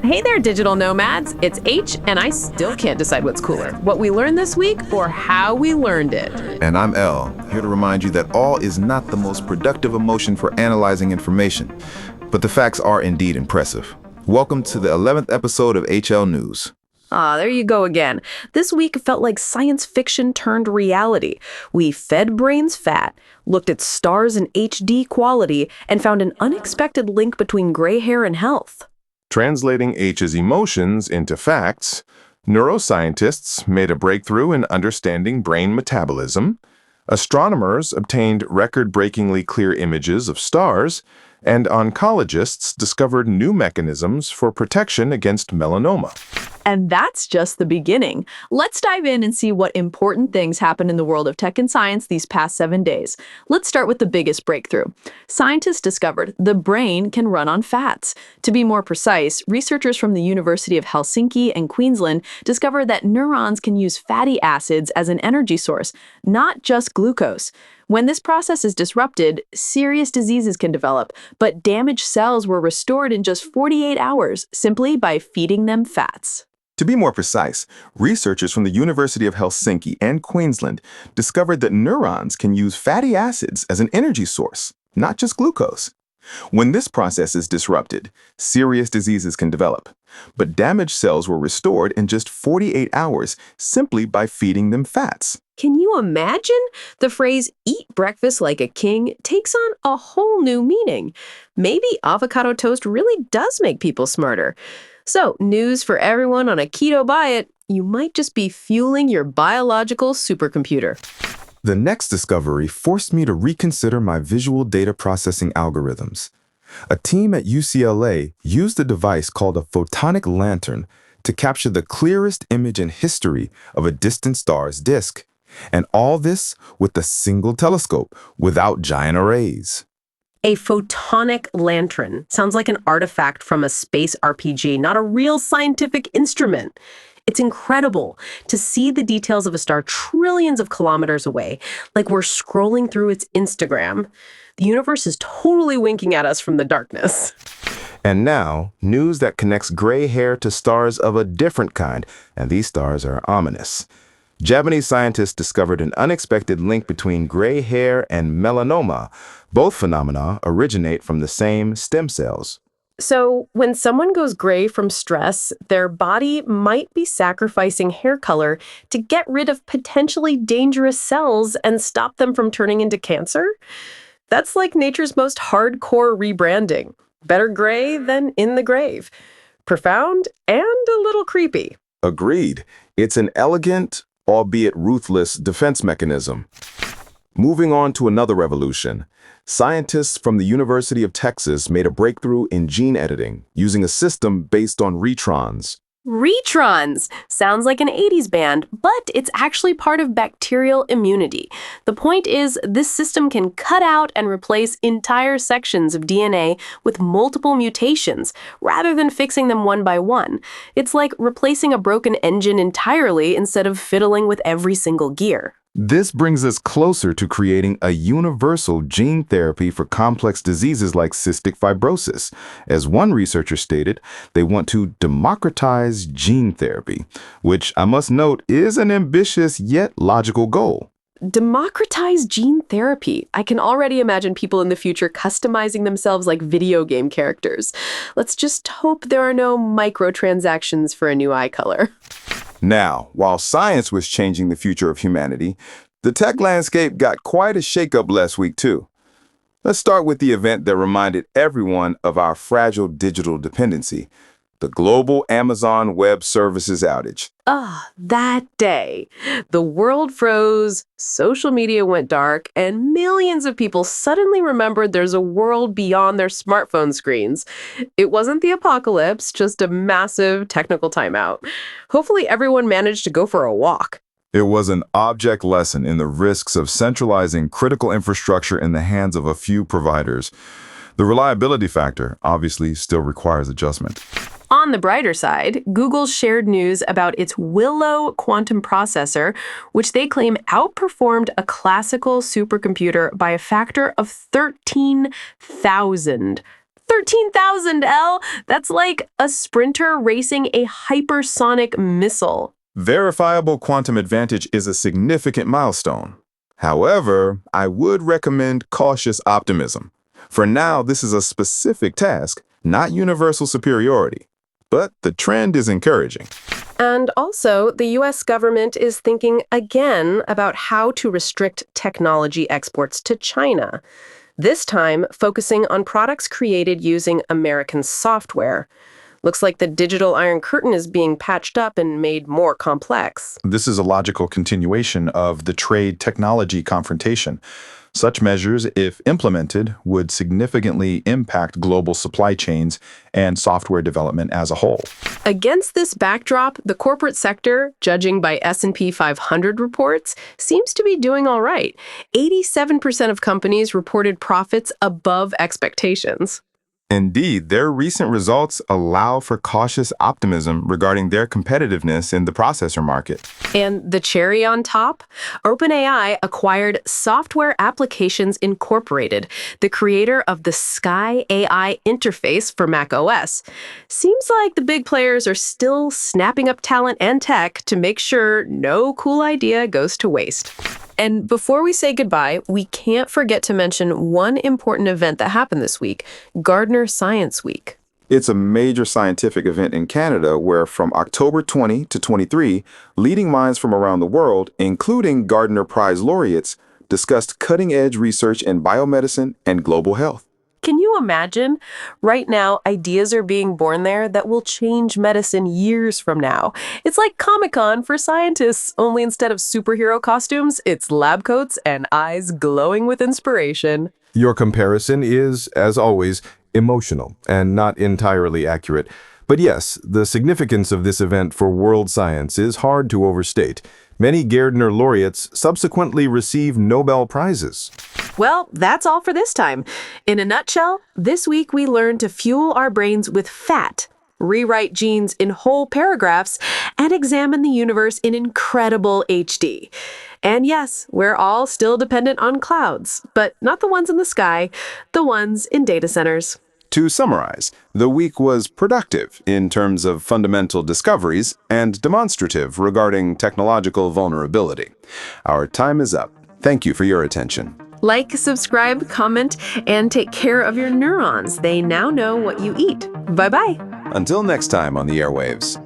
Hey there, digital nomads. It's H, and I still can't decide what's cooler, what we learned this week or how we learned it. And I'm L, here to remind you that awe is not the most productive emotion for analyzing information, but the facts are indeed impressive. Welcome to the 11th episode of HL News. There you go again. This week felt like science fiction turned reality. We fed brains fat, looked at stars in HD quality, and found an unexpected link between gray hair and health. Translating H's emotions into facts, neuroscientists made a breakthrough in understanding brain metabolism, astronomers obtained record-breakingly clear images of stars, and oncologists discovered new mechanisms for protection against melanoma. And that's just the beginning. Let's dive in and see what important things happened in the world of tech and science these past 7 days. Let's start with the biggest breakthrough. Scientists discovered the brain can run on fats. To be more precise, researchers from the University of Helsinki and Queensland discovered that neurons can use fatty acids as an energy source, not just glucose. When this process is disrupted, serious diseases can develop, but damaged cells were restored in just 48 hours simply by feeding them fats. To be more precise, researchers from the University of Helsinki and Queensland discovered that neurons can use fatty acids as an energy source, not just glucose. When this process is disrupted, serious diseases can develop, but damaged cells were restored in just 48 hours simply by feeding them fats. Can you imagine? The phrase, eat breakfast like a king, takes on a whole new meaning. Maybe avocado toast really does make people smarter. So, news for everyone on a keto diet, you might just be fueling your biological supercomputer. The next discovery forced me to reconsider my visual data processing algorithms. A team at UCLA used a device called a photonic lantern to capture the clearest image in history of a distant star's disk. And all this with a single telescope, without giant arrays. A photonic lantern sounds like an artifact from a space RPG, not a real scientific instrument. It's incredible to see the details of a star trillions of kilometers away, like we're scrolling through its Instagram. The universe is totally winking at us from the darkness. And now, news that connects gray hair to stars of a different kind, and these stars are ominous. Japanese scientists discovered an unexpected link between gray hair and melanoma. Both phenomena originate from the same stem cells. So, when someone goes gray from stress, their body might be sacrificing hair color to get rid of potentially dangerous cells and stop them from turning into cancer? That's like nature's most hardcore rebranding. Better gray than in the grave. Profound and a little creepy. Agreed. It's an elegant, albeit ruthless, defense mechanism. Moving on to another revolution, scientists from the University of Texas made a breakthrough in gene editing using a system based on retrons. Retrons! Sounds like an 80s band, but it's actually part of bacterial immunity. The point is, this system can cut out and replace entire sections of DNA with multiple mutations, rather than fixing them one by one. It's like replacing a broken engine entirely instead of fiddling with every single gear. This brings us closer to creating a universal gene therapy for complex diseases like cystic fibrosis. As one researcher stated, they want to democratize gene therapy, which I must note is an ambitious yet logical goal. Democratize gene therapy. I can already imagine people in the future customizing themselves like video game characters. Let's just hope there are no microtransactions for a new eye color. Now, while science was changing the future of humanity, the tech landscape got quite a shakeup last week, too. Let's start with the event that reminded everyone of our fragile digital dependency, the global Amazon Web Services outage. That day. The world froze, social media went dark, and millions of people suddenly remembered there's a world beyond their smartphone screens. It wasn't the apocalypse, just a massive technical timeout. Hopefully everyone managed to go for a walk. It was an object lesson in the risks of centralizing critical infrastructure in the hands of a few providers. The reliability factor obviously still requires adjustment. On the brighter side, Google shared news about its Willow quantum processor, which they claim outperformed a classical supercomputer by a factor of 13,000. 13,000, L. That's like a sprinter racing a hypersonic missile. Verifiable quantum advantage is a significant milestone. However, I would recommend cautious optimism. For now, this is a specific task, not universal superiority. But the trend is encouraging. And also, the U.S. government is thinking again about how to restrict technology exports to China. This time, focusing on products created using American software. Looks like the digital Iron Curtain is being patched up and made more complex. This is a logical continuation of the trade technology confrontation. Such measures, if implemented, would significantly impact global supply chains and software development as a whole. Against this backdrop, the corporate sector, judging by S&P 500 reports, seems to be doing all right. 87% of companies reported profits above expectations. Indeed, their recent results allow for cautious optimism regarding their competitiveness in the processor market. And the cherry on top? OpenAI acquired Software Applications Incorporated, the creator of the Sky AI interface for macOS. Seems like the big players are still snapping up talent and tech to make sure no cool idea goes to waste. And before we say goodbye, we can't forget to mention one important event that happened this week, Gardner Science Week. It's a major scientific event in Canada where from October 20 to 23, leading minds from around the world, including Gardner Prize laureates, discussed cutting-edge research in biomedicine and global health. Can you imagine? Right now, ideas are being born there that will change medicine years from now. It's like Comic-Con for scientists, only instead of superhero costumes, it's lab coats and eyes glowing with inspiration. Your comparison is, as always, emotional and not entirely accurate. But yes, the significance of this event for world science is hard to overstate. Many Gardner laureates subsequently received Nobel Prizes. Well, that's all for this time. In a nutshell, this week we learned to fuel our brains with fat, rewrite genes in whole paragraphs, and examine the universe in incredible HD. And yes, we're all still dependent on clouds, but not the ones in the sky, the ones in data centers. To summarize, the week was productive in terms of fundamental discoveries and demonstrative regarding technological vulnerability. Our time is up. Thank you for your attention. Like, subscribe, comment, and take care of your neurons. They now know what you eat. Bye-bye. Until next time on the airwaves.